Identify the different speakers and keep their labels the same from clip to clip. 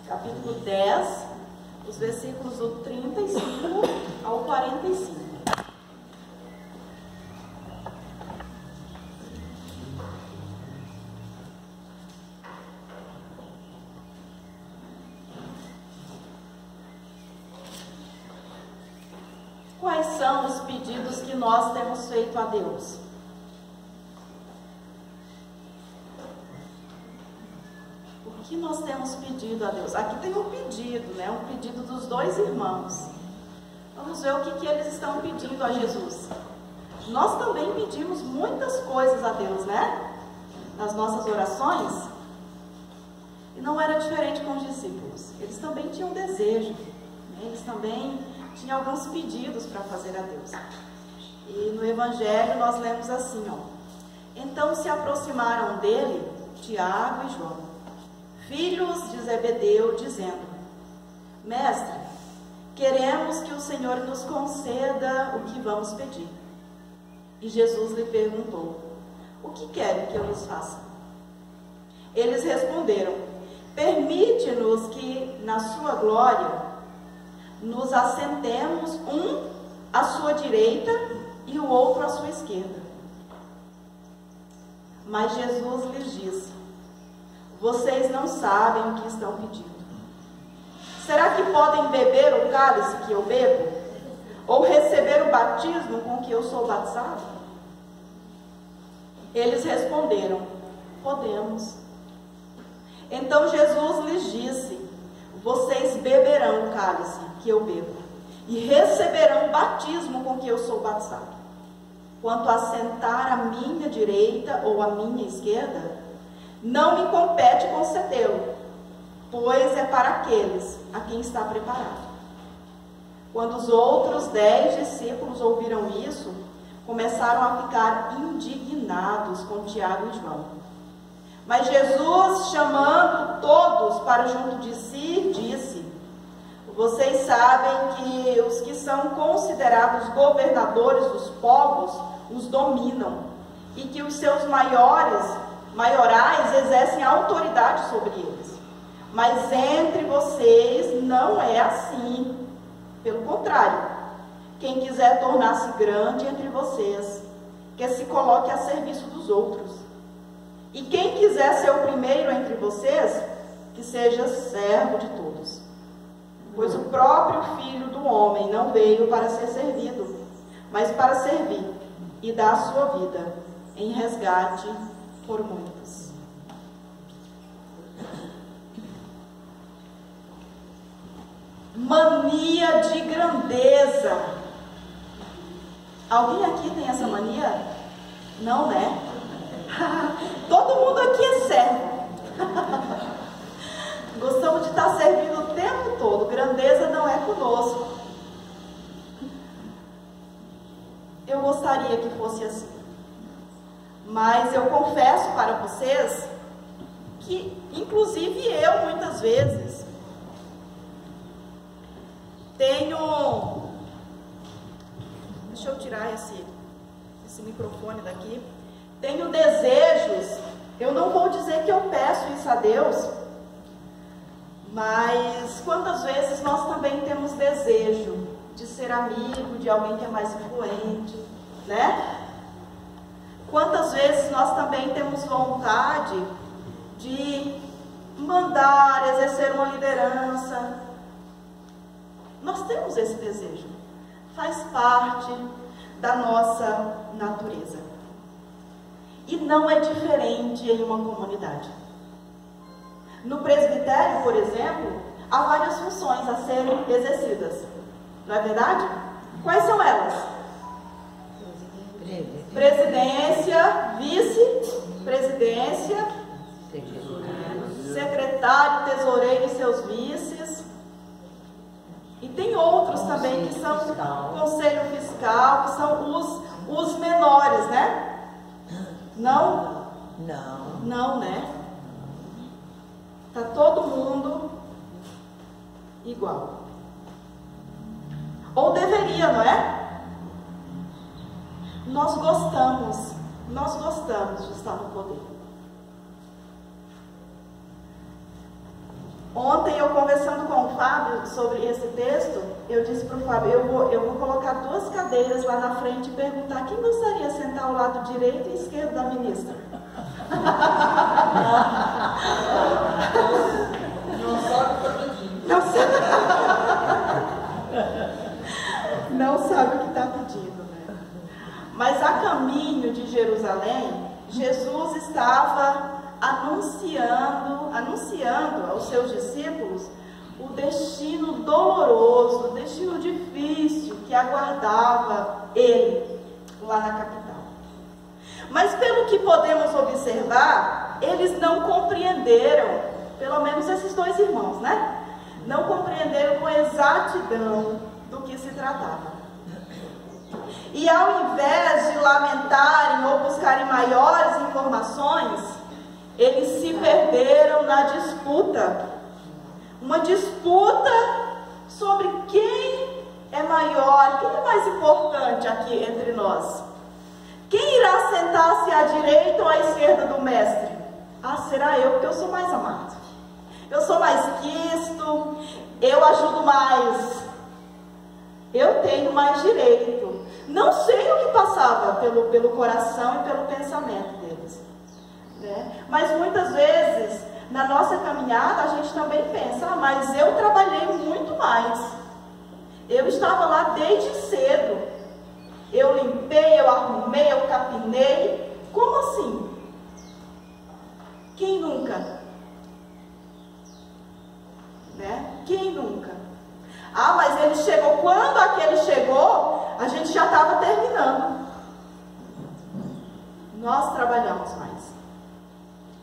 Speaker 1: Capítulo 10, os versículos do 35 ao 45. Quais são os pedidos que nós temos feito a Deus? O que nós temos pedido a Deus? Aqui tem um pedido, né? Um pedido dos dois irmãos. Vamos ver o que eles estão pedindo a Jesus. Nós também pedimos muitas coisas a Deus, né? Nas nossas orações. E não era diferente com os discípulos. Eles também tinham desejo, né? Eles também tinham alguns pedidos para fazer a Deus. E no Evangelho nós lemos assim, ó. Então se aproximaram dele Tiago e João, filhos de Zebedeu, dizendo: Mestre, queremos que o Senhor nos conceda o que vamos pedir. E Jesus lhe perguntou: o que querem que eu lhes faça? Eles responderam: permite-nos que na sua glória nos assentemos, um à sua direita e o outro à sua esquerda. Mas Jesus lhes disse: vocês não sabem o que estão pedindo. Será que podem beber o cálice que eu bebo? Ou receber o batismo com que eu sou batizado? Eles responderam: podemos. Então Jesus lhes disse: vocês beberão o cálice que eu bebo e receberão o batismo com que eu sou batizado. Quanto a sentar à minha direita ou à minha esquerda, não me compete concedê-lo, pois é para aqueles a quem está preparado. Quando os outros 10 discípulos ouviram isso, começaram a ficar indignados com Tiago e João. Mas Jesus, chamando todos para junto de si, disse: vocês sabem que os que são considerados governadores dos povos os dominam, e que os seus maiorais exercem autoridade sobre eles. Mas entre vocês não é assim. Pelo contrário, quem quiser tornar-se grande entre vocês, que se coloque a serviço dos outros. E quem quiser ser o primeiro entre vocês, que seja servo de todos. Pois o próprio Filho do Homem não veio para ser servido, mas para servir e dar a sua vida em resgate por muitos. Mania de grandeza. Alguém aqui tem essa mania? Não, né? Todo mundo aqui é servo. Gostamos de estar servindo o tempo todo. Grandeza não é conosco. Eu gostaria que fosse assim. Mas eu confesso para vocês que, inclusive eu, muitas vezes, tenho... Deixa eu tirar esse microfone daqui. Tenho desejos. Eu não vou dizer que eu peço isso a Deus, mas quantas vezes nós também temos desejo de ser amigo de alguém que é mais influente, né? Quantas vezes nós também temos vontade de mandar, exercer uma liderança. Nós temos esse desejo. Faz parte da nossa natureza. E não é diferente em uma comunidade. No presbitério, por exemplo, há várias funções a serem exercidas. Não é verdade? Quais são elas? Presidência, vice-presidência, secretário, tesoureiro e seus vices. E tem outros também que são conselho fiscal, que são os menores, né? Não? Não, né? Está todo mundo igual. Ou deveria, não é? Nós gostamos nós gostamos de estar no poder. Ontem, eu conversando com o Fábio sobre esse texto, eu disse para o Fábio, eu vou colocar 2 cadeiras lá na frente e perguntar quem gostaria de sentar ao lado direito e esquerdo da ministra.
Speaker 2: Não sabe o que está pedindo.
Speaker 1: Não sabe o que está pedindo, né? Mas a caminho de Jerusalém, Jesus estava anunciando aos seus discípulos o destino doloroso, o destino difícil que aguardava ele lá na capital. Mas pelo que podemos observar, eles não compreenderam, pelo menos esses 2 irmãos, né? Não compreenderam com exatidão do que se tratava. E ao invés de lamentarem ou buscarem maiores informações, eles se perderam na disputa. Uma disputa sobre quem é maior, quem é mais importante aqui entre nós. Quem irá sentar-se à direita ou à esquerda do mestre? Ah, será eu, porque eu sou mais amado. Eu sou mais quisto, eu ajudo mais, eu tenho mais direito. Não sei o que passava pelo coração e pelo pensamento deles, né? Mas muitas vezes, na nossa caminhada, a gente também pensa, mas eu trabalhei muito mais. Eu estava lá desde cedo. Eu limpei, eu arrumei, eu capinei. Como assim? Quem nunca? Né? Quem nunca? Ah, mas ele chegou. Quando aquele chegou, a gente já estava terminando. Nós trabalhamos mais.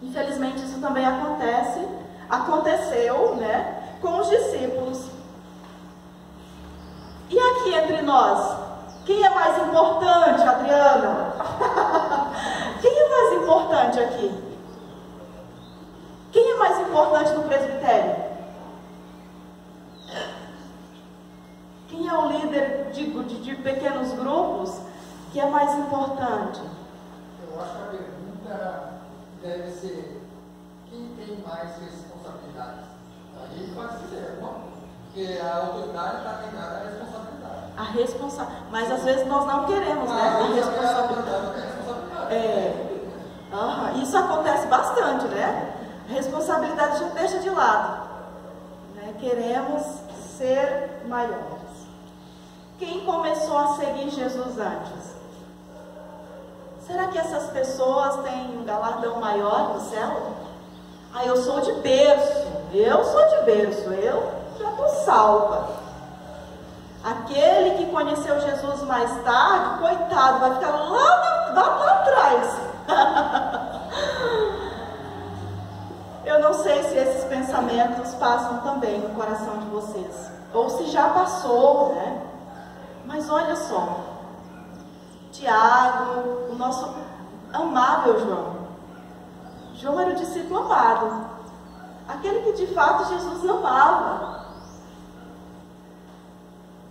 Speaker 1: Infelizmente, isso também aconteceu, né, com os discípulos. E aqui entre nós, quem é mais importante, Adriana? Quem é mais importante aqui? Quem é mais importante no presbitério? Quem é o líder de pequenos grupos que é mais importante?
Speaker 2: Eu acho que a pergunta deve ser: quem tem mais responsabilidades? Aí pode dizer, porque a autoridade está ligada à responsabilidade.
Speaker 1: Mas às vezes nós não queremos, né? A responsabilidade. Isso acontece bastante, né? A responsabilidade a gente deixa de lado, né? Queremos ser maiores. Quem começou a seguir Jesus antes? Será que essas pessoas têm um galardão maior no céu? Ah, eu sou de berço, eu já estou salva. Aquele que conheceu Jesus mais tarde, coitado, vai ficar lá atrás. Eu não sei se esses pensamentos passam também no coração de vocês, ou se já passou, né? Mas olha só, Tiago, o nosso amável João era o discípulo amado, aquele que de fato Jesus amava.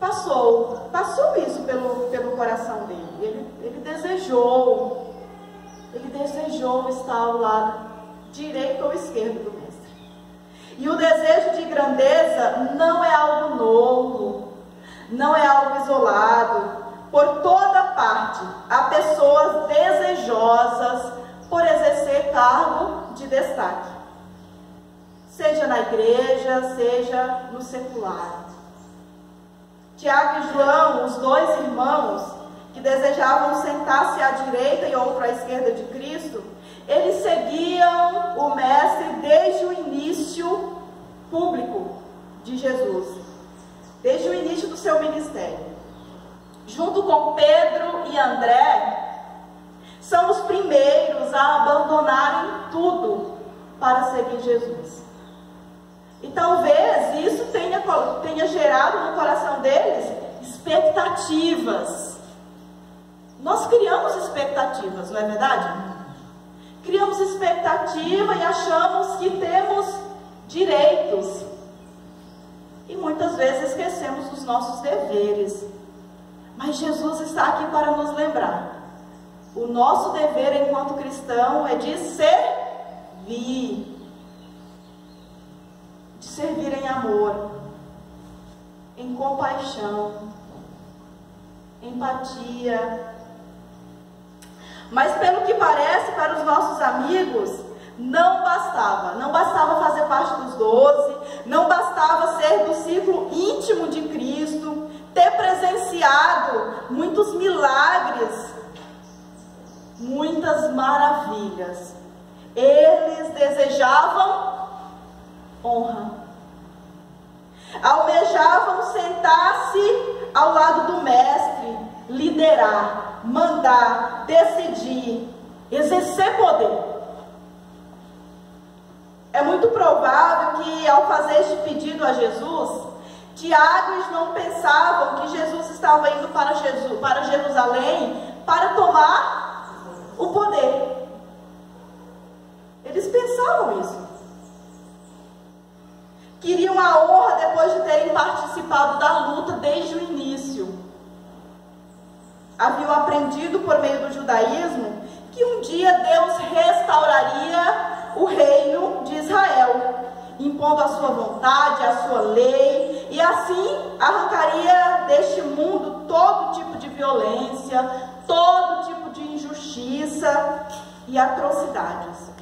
Speaker 1: Passou isso pelo coração dele. Ele desejou estar ao lado direito ou esquerdo do mestre. E o desejo de grandeza não é algo novo, não é algo isolado. Por toda parte há pessoas desejosas por exercer cargo de destaque, seja na igreja, seja no secular. Tiago e João, os 2 irmãos que desejavam sentar-se à direita e outro à esquerda de Cristo, eles seguiam o mestre desde o início público de Jesus, desde o início do seu ministério. Junto com Pedro e André, são os primeiros a abandonarem tudo para seguir Jesus. E talvez isso tenha gerado no coração deles expectativas. Nós criamos expectativas, não é verdade? Criamos expectativa e achamos que temos direitos. E muitas vezes esquecemos dos nossos deveres. Mas Jesus está aqui para nos lembrar O nosso dever enquanto cristão é de servir. De servir em amor, em compaixão, empatia. Mas pelo que parece, para os nossos amigos, não bastava fazer parte dos 12, não bastava ser do círculo íntimo de Cristo, ter presenciado muitos milagres, muitas maravilhas. Eles desejavam honra, almejavam sentar-se ao lado do mestre, liderar, mandar, decidir, exercer poder. É muito provável que, ao fazer este pedido a Jesus, Tiago e João pensavam que Jesus estava indo para Jerusalém para tomar o poder. Eles pensavam isso. Queriam a honra depois de terem participado da luta desde o início. Haviam aprendido por meio do judaísmo que um dia Deus restauraria o reino de Israel, impondo a sua vontade, a sua lei, e assim arrancaria deste mundo todo tipo de violência, todo tipo de injustiça e atrocidades.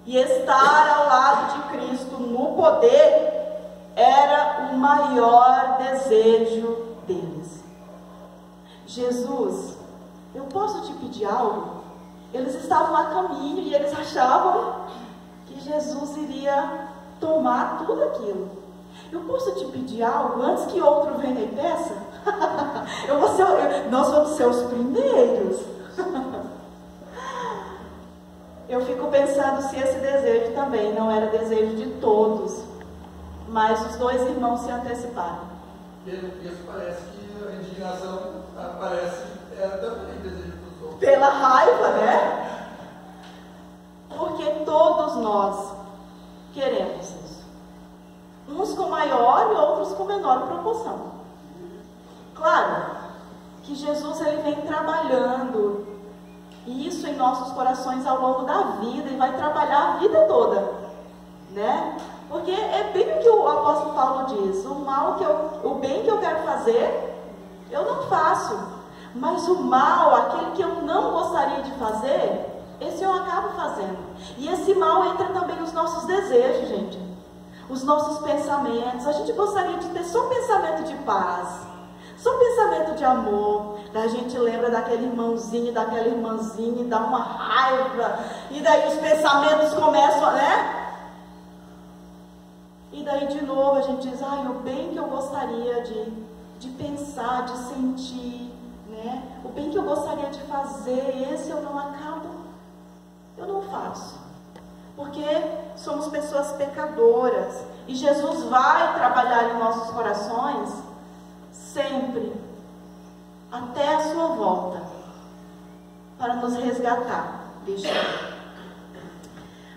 Speaker 1: E estar ao lado de Cristo no poder era o maior desejo deles. Jesus, eu posso te pedir algo? Eles estavam a caminho e eles achavam que Jesus iria tomar tudo aquilo. Eu posso te pedir algo antes que outro venha e peça? Nós vamos ser os primeiros. Eu fico pensando se esse desejo também não era desejo de todos, mas os dois irmãos se anteciparam.
Speaker 2: Pelo que isso parece que a indignação era também desejo dos outros.
Speaker 1: Pela raiva, né? Porque todos nós queremos isso. Uns com maior e outros com menor proporção. Claro que Jesus ele vem trabalhando isso em nossos corações ao longo da vida e vai trabalhar a vida toda, né? Porque é bem o que o apóstolo Paulo diz: o bem que eu quero fazer, eu não faço, mas o mal, aquele que eu não gostaria de fazer, esse eu acabo fazendo. E esse mal entra também nos nossos desejos, gente, os nossos pensamentos. A gente gostaria de ter só pensamento de paz, só pensamento de amor. A gente lembra daquele irmãozinho, daquela irmãzinha, e dá uma raiva, e daí os pensamentos começam, né? E daí de novo a gente diz: ai, o bem que eu gostaria de pensar, de sentir, né? O bem que eu gostaria de fazer, esse eu não acabo, eu não faço. Porque somos pessoas pecadoras, e Jesus vai trabalhar em nossos corações sempre, até a sua volta, para nos resgatar.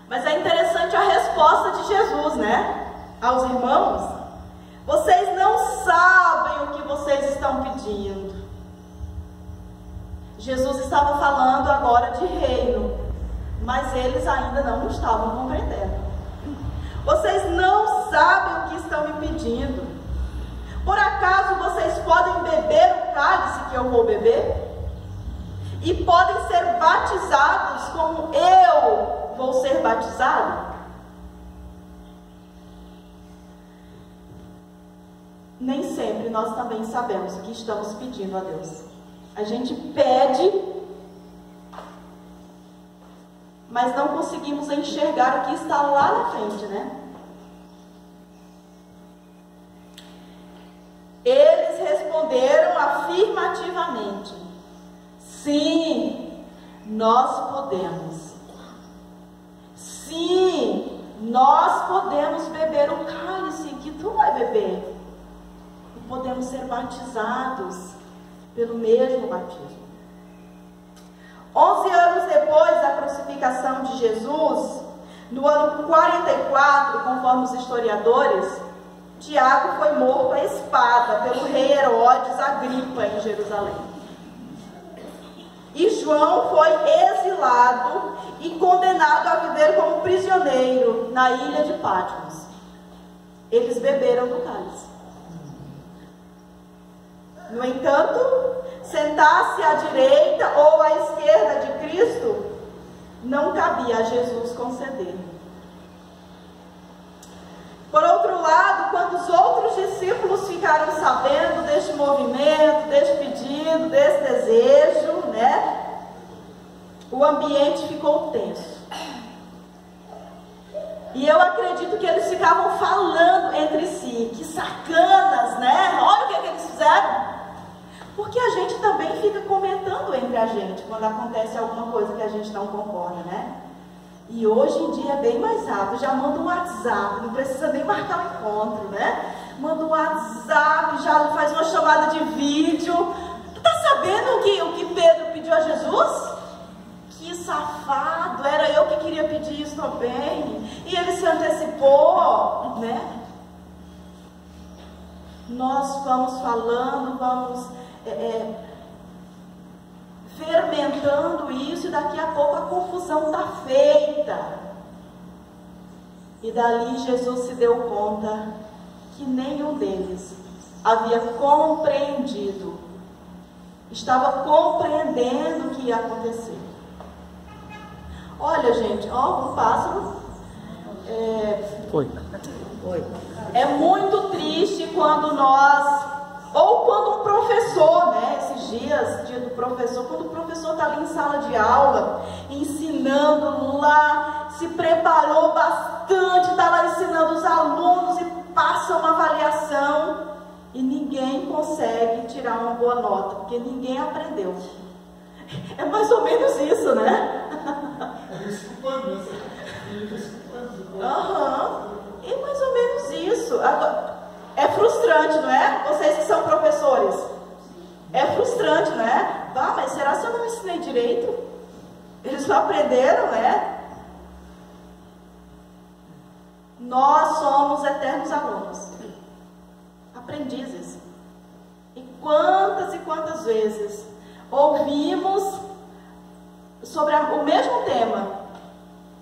Speaker 1: Mas é interessante a resposta de Jesus, né? Aos irmãos: vocês não sabem o que vocês estão pedindo. Jesus estava falando agora de reino, mas eles ainda não estavam compreendendo. Vocês não sabem o que estão me pedindo. Por acaso vocês podem beber o cálice que eu vou beber? E podem ser batizados como eu vou ser batizado? Nem sempre nós também sabemos o que estamos pedindo a Deus. A gente pede, mas não conseguimos enxergar o que está lá na frente, né? Eles responderam afirmativamente: sim, nós podemos. Sim, nós podemos beber o cálice que tu vai beber. E podemos ser batizados pelo mesmo batismo. 11 anos depois da crucificação de Jesus, no ano 44, conforme os historiadores, Tiago foi morto à espada pelo rei Herodes Agripa em Jerusalém. E João foi exilado e condenado a viver como prisioneiro na ilha de Patmos. Eles beberam do cálice. No entanto, sentar-se à direita ou à esquerda de Cristo não cabia a Jesus conceder. Por outro lado, quando os outros discípulos ficaram sabendo deste movimento, deste pedido, desse desejo, né, o ambiente ficou tenso. E eu acredito que eles ficavam falando entre si, que sacanas, né? Olha o que eles fizeram. Porque a gente também fica comentando entre a gente quando acontece alguma coisa que a gente não concorda, né? E hoje em dia é bem mais rápido, já manda um WhatsApp, não precisa nem marcar um encontro, né? Manda um WhatsApp, já faz uma chamada de vídeo. Tu tá sabendo o que Pedro pediu a Jesus? Que safado, era eu que queria pedir isso também. E ele se antecipou, né? Nós vamos falando, vamos fermentando isso, e daqui a pouco a confusão está feita. E dali Jesus se deu conta que nenhum deles havia compreendido, estava compreendendo o que ia acontecer. Olha, gente, ó, um pássaro. É muito triste quando nós, ou quando um professor, né, esses dias, dia do professor, quando o professor está ali em sala de aula, ensinando lá, se preparou bastante, está lá ensinando os alunos e passa uma avaliação e ninguém consegue tirar uma boa nota, porque ninguém aprendeu. É mais ou menos isso, né? É mais ou menos isso. Agora, é frustrante, não é? Vocês que são professores. É frustrante, não é? Ah, mas será que eu não ensinei direito? Eles não aprenderam, né? Nós somos eternos alunos, aprendizes. E quantas vezes ouvimos sobre o mesmo tema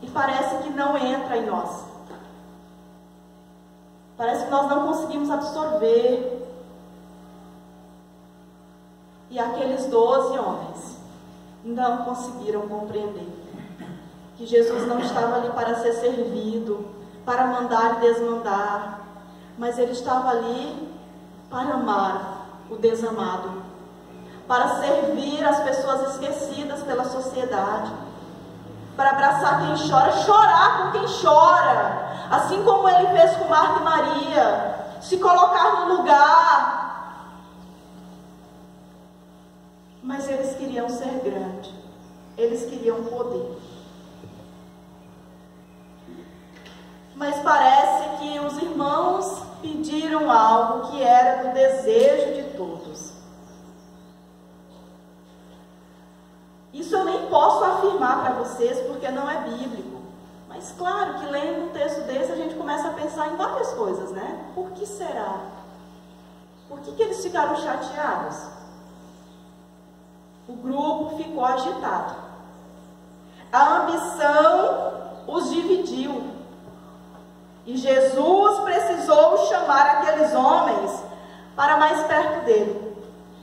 Speaker 1: e parece que não entra em nós. Parece que nós não conseguimos absorver. E aqueles 12 homens não conseguiram compreender que Jesus não estava ali para ser servido, para mandar e desmandar, mas ele estava ali para amar o desamado, para servir as pessoas esquecidas pela sociedade, para abraçar quem chora, chorar com quem chora, assim como ele fez com Marta e Maria, se colocar no lugar. Mas eles queriam ser grandes, eles queriam poder. Mas parece que os irmãos pediram algo que era do desejo de todos. Isso eu nem posso afirmar para vocês, porque não é bíblico. Mas claro que lendo um texto desse, a gente começa a pensar em várias coisas, né? Por que será? Por que eles ficaram chateados? O grupo ficou agitado. A ambição os dividiu. E Jesus precisou chamar aqueles homens para mais perto dele,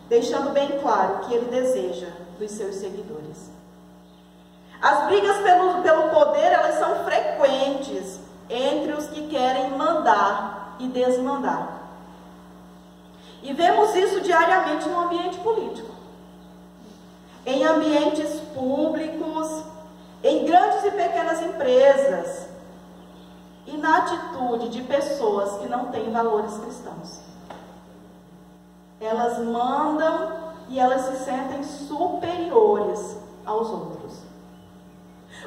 Speaker 1: deixando bem claro o que ele deseja dos seus seguidores. As brigas pelo poder, elas são frequentes entre os que querem mandar e desmandar. E vemos isso diariamente no ambiente político, em ambientes públicos, em grandes e pequenas empresas, e na atitude de pessoas que não têm valores cristãos. Elas mandam e elas se sentem superiores aos outros.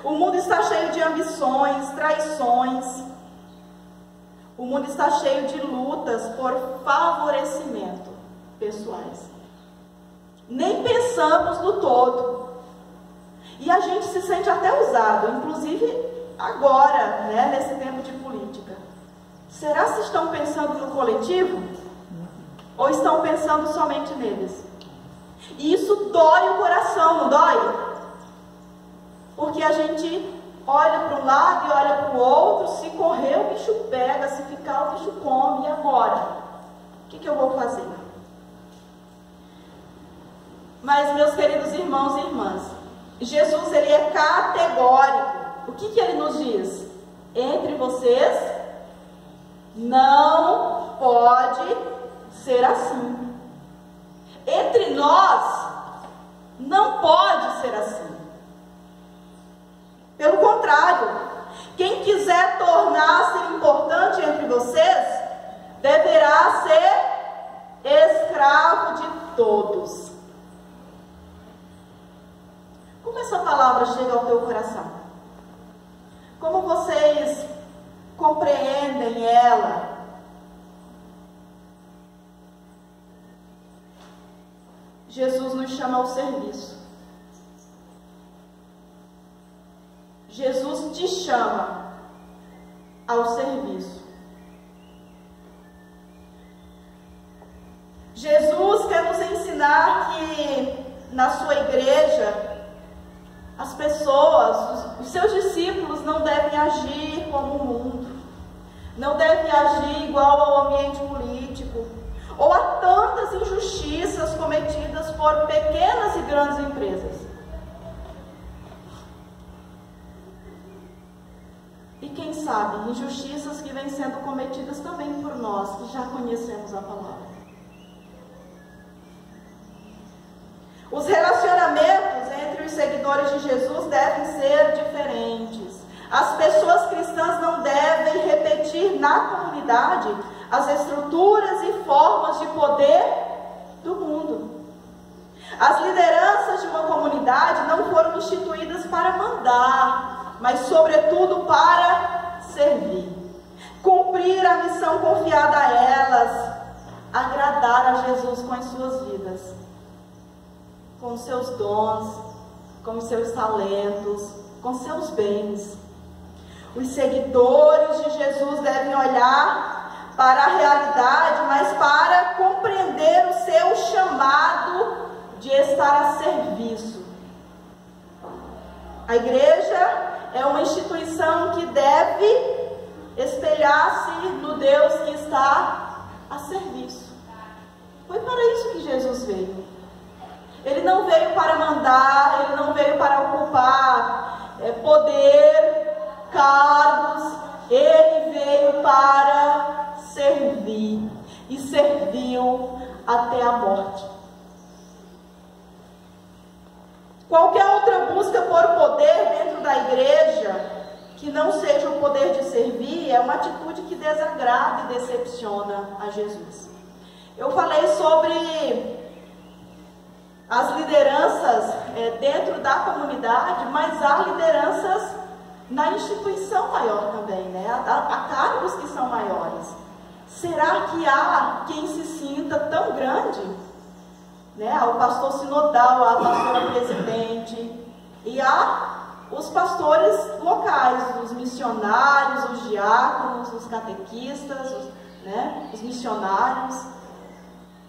Speaker 1: O mundo está cheio de ambições, traições. O mundo está cheio de lutas por favorecimento pessoais. Nem pensamos no todo. E a gente se sente até usado, inclusive agora, né, nesse tempo de política. Será se estão pensando no coletivo? Ou estão pensando somente neles? E isso dói o coração, não dói? Porque a gente olha para um lado e olha para o outro, se correr o bicho pega, se ficar o bicho come, e agora? O que eu vou fazer? Mas, meus queridos irmãos e irmãs, Jesus, ele é categórico. O que ele nos diz? Entre vocês não pode ser assim. Entre nós não pode ser assim. Pelo contrário, quem quiser tornar-se importante entre vocês, deverá ser escravo de todos. Como essa palavra chega ao teu coração? Como vocês compreendem ela? Jesus nos chama ao serviço. Jesus te chama ao serviço. Jesus quer nos ensinar que na sua igreja as pessoas, os seus discípulos não devem agir como o mundo, não devem agir igual ao ambiente político, ou a tantas injustiças cometidas por pequenas e grandes empresas. E quem sabe, injustiças que vêm sendo cometidas também por nós, que já conhecemos a palavra. Os relacionamentos entre os seguidores de Jesus devem ser diferentes. As pessoas cristãs não devem repetir na comunidade as estruturas e formas de poder do mundo. As lideranças de uma comunidade não foram instituídas para mandar, mas sobretudo para servir, cumprir a missão confiada a elas, agradar a Jesus com as suas vidas, com os seus dons, com os seus talentos, com seus bens. Os seguidores de Jesus devem olhar para a realidade, mas para compreender o seu chamado de estar a serviço. A igreja é uma instituição que deve espelhar-se no Deus que está a serviço. Foi para isso que Jesus veio. Ele não veio para mandar, ele não veio para ocupar poder, cargos, ele veio para servir e serviu até a morte. Qualquer outra busca por poder dentro da igreja, que não seja o poder de servir, é uma atitude que desagrada e decepciona a Jesus. Eu falei sobre as lideranças dentro da comunidade, mas há lideranças na instituição maior também, né? Há cargos que são maiores. Será que há quem se sinta tão grande? Né? Há o pastor sinodal, há a pastora presidente, e há os pastores locais, os missionários, os diáconos, os catequistas, os missionários.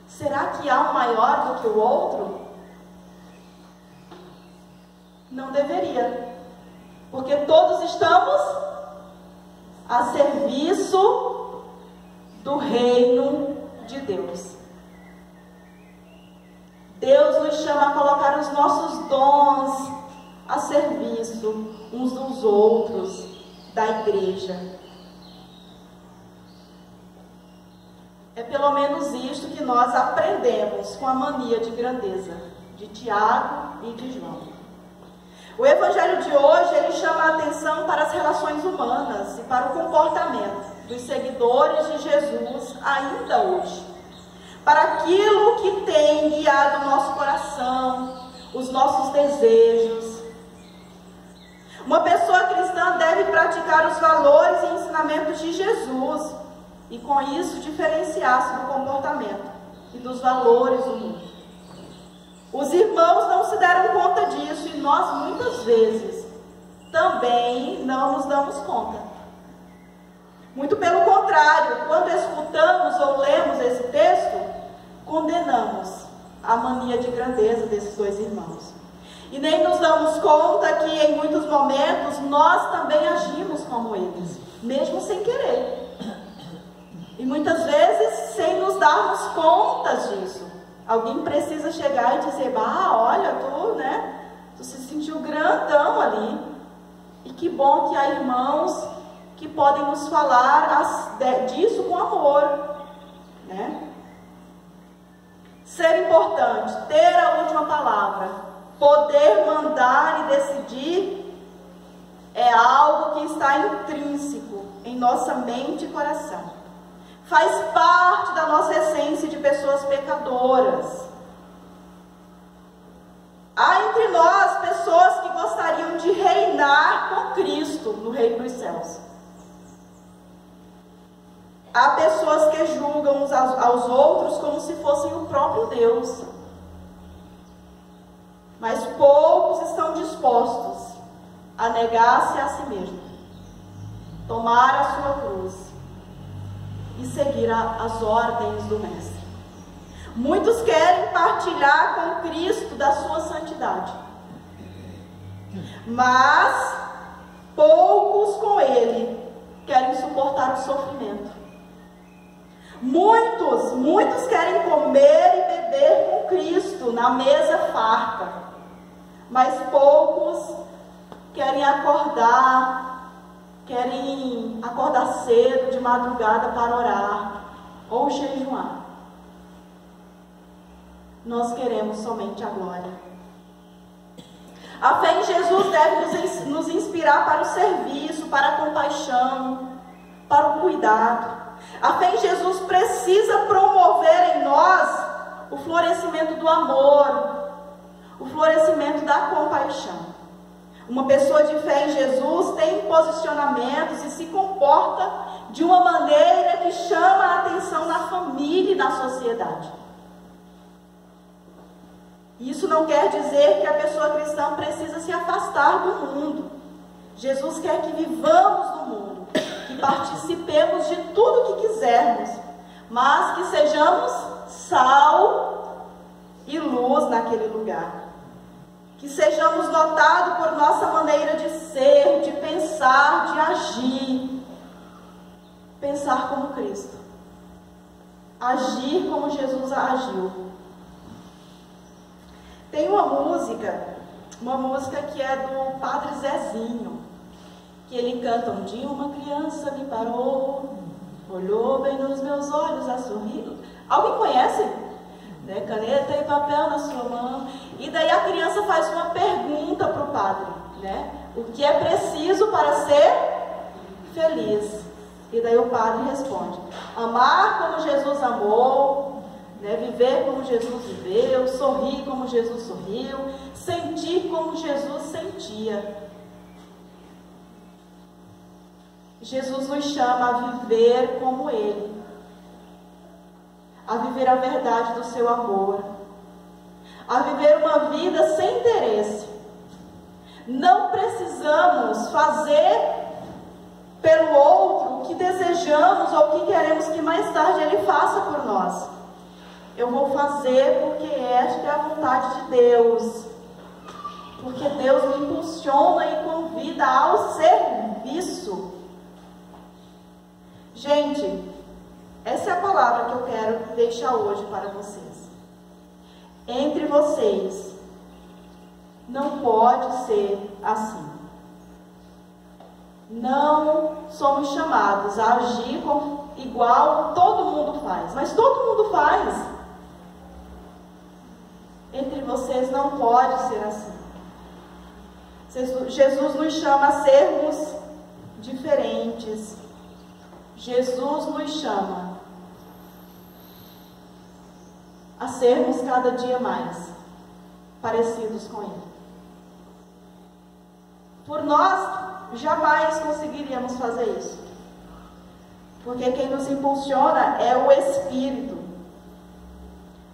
Speaker 1: Será que há um maior do que o outro? Não deveria, porque todos estamos a serviço do reino de Deus. Deus nos chama a colocar os nossos dons a serviço uns dos outros, da igreja. É pelo menos isto que nós aprendemos com a mania de grandeza de Tiago e de João. O evangelho de hoje, ele chama a atenção para as relações humanas e para o comportamento dos seguidores de Jesus ainda hoje. Para aquilo que tem guiado o nosso coração, os nossos desejos. Uma pessoa cristã deve praticar os valores e ensinamentos de Jesus e com isso diferenciar-se do comportamento e dos valores do mundo. Os irmãos não se deram conta disso e nós muitas vezes também não nos damos conta. Muito pelo contrário, quando escutamos ou lemos esse texto, condenamos a mania de grandeza desses dois irmãos. E nem nos damos conta que em muitos momentos nós também agimos como eles, mesmo sem querer. E muitas vezes sem nos darmos conta disso. Alguém precisa chegar e dizer: olha, tu se sentiu grandão ali. E que bom que há irmãos que podem nos falar disso com amor, né? Ser importante, ter a última palavra, poder mandar e decidir é algo que está intrínseco em nossa mente e coração. Faz parte da nossa essência de pessoas pecadoras. Há entre nós pessoas que gostariam de reinar com Cristo no reino dos céus. Há pessoas que julgam uns aos outros como se fossem o próprio Deus. Mas poucos estão dispostos a negar-se a si mesmo, tomar a sua cruz e seguir as ordens do Mestre. Muitos querem partilhar com Cristo da sua santidade, mas poucos com Ele querem suportar o sofrimento. Muitos querem comer e beber com Cristo na mesa farta, mas poucos querem acordar cedo de madrugada para orar ou jejuar. Nós queremos somente a glória. A fé em Jesus deve nos inspirar para o serviço, para a compaixão, para o cuidado. A fé em Jesus precisa promover em nós o florescimento do amor, o florescimento da compaixão. Uma pessoa de fé em Jesus tem posicionamentos e se comporta de uma maneira que chama a atenção na família e na sociedade. Isso não quer dizer que a pessoa cristã precisa se afastar do mundo. Jesus quer que vivamos no mundo, que participemos de tudo que quisermos, mas que sejamos sal e luz naquele lugar. Que sejamos notados por nossa maneira de ser, de pensar, de agir. Pensar como Cristo. Agir como Jesus agiu. Tem uma música que é do Padre Zezinho, que ele canta: um dia uma criança me parou, olhou bem nos meus olhos a sorrir. Alguém conhece? Né? Caneta e papel na sua mão. E daí a criança faz uma pergunta para o padre, né? O que é preciso para ser feliz? E daí o padre responde: amar como Jesus amou, né? Viver como Jesus viveu, sorrir como Jesus sorriu, sentir como Jesus sentia. Jesus nos chama a viver como Ele, a viver a verdade do seu amor, a viver uma vida sem interesse. Não precisamos fazer pelo outro o que desejamos ou o que queremos que mais tarde ele faça por nós. Eu vou fazer porque esta é a vontade de Deus, porque Deus me impulsiona e convida ao serviço. Gente, essa é a palavra que eu quero deixar hoje para vocês. Entre vocês, não pode ser assim. Não somos chamados a agir igual todo mundo faz, mas todo mundo faz. Entre vocês não pode ser assim. Jesus nos chama a sermos diferentes. Jesus nos chama a sermos cada dia mais parecidos com Ele. Por nós, jamais conseguiríamos fazer isso, porque quem nos impulsiona é o Espírito.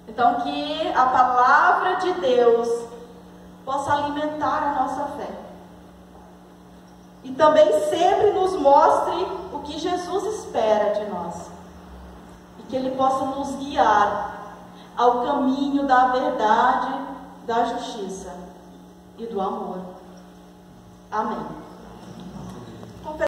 Speaker 1: Então, que a palavra de Deus possa alimentar a nossa fé e também sempre nos mostre o que Jesus espera de nós, e que Ele possa nos guiar ao caminho da verdade, da justiça e do amor. Amém.